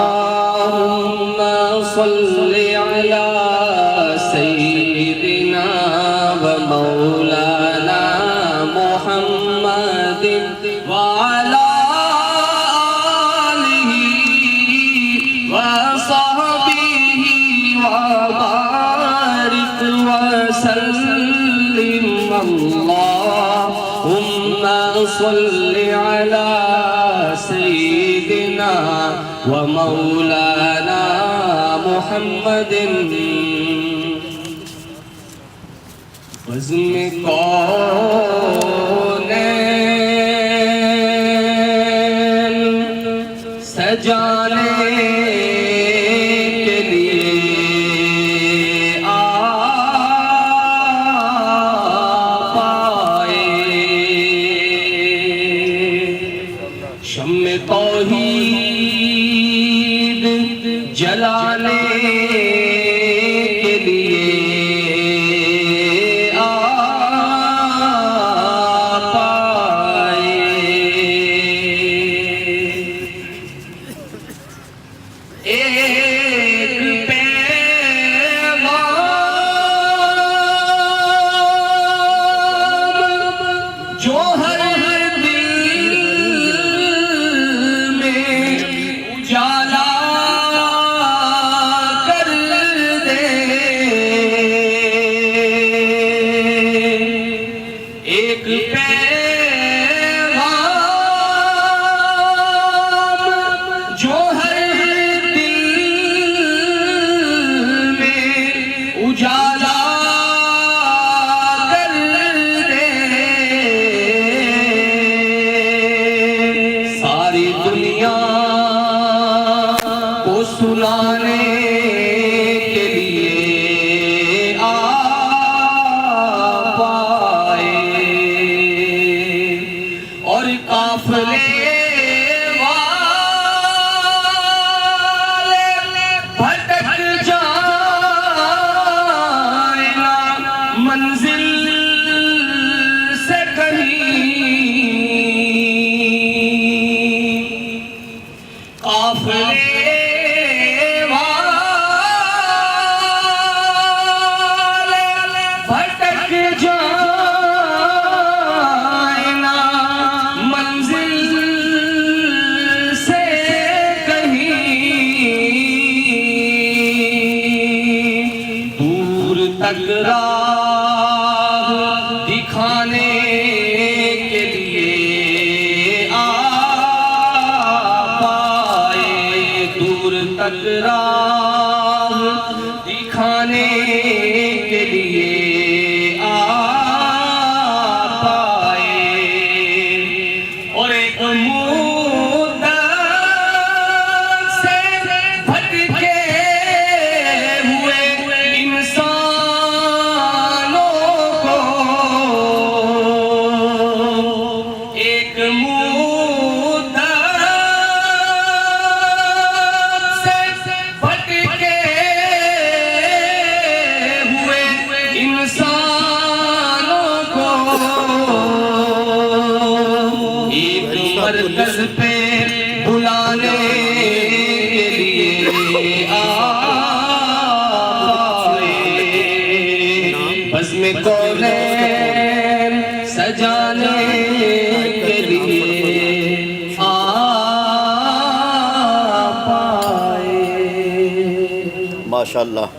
اللهم صل على سيدنا ومولانا محمد وعلى آله وصحبه وبارك وسلم اللهم صل على سيدنا ومولانا محمد بزم کونین سجانے کے لیے آپ آئے شمع توحید جلانے کے لیے آپ آئے ایک پیغام جو ہر دل میں اجالا ایک پیغام جو ہر دل میں اجالا کر دے ساری دنیا کو سنانے کے لیے اور قافلے والے بھٹک جائیں نا منزل سے کہیں قافلے والے بھٹک جائیں تک راہ دکھانے کے لیے آپ آئے دور تک راہ دکھانے کے لیے آپ آئے اور ایک مدت سے بھٹکے ہوئے مرکز پہ بلانے کے لیے آئے بزم کونین سجانے کے لیے آپ آئے ماشاءاللہ.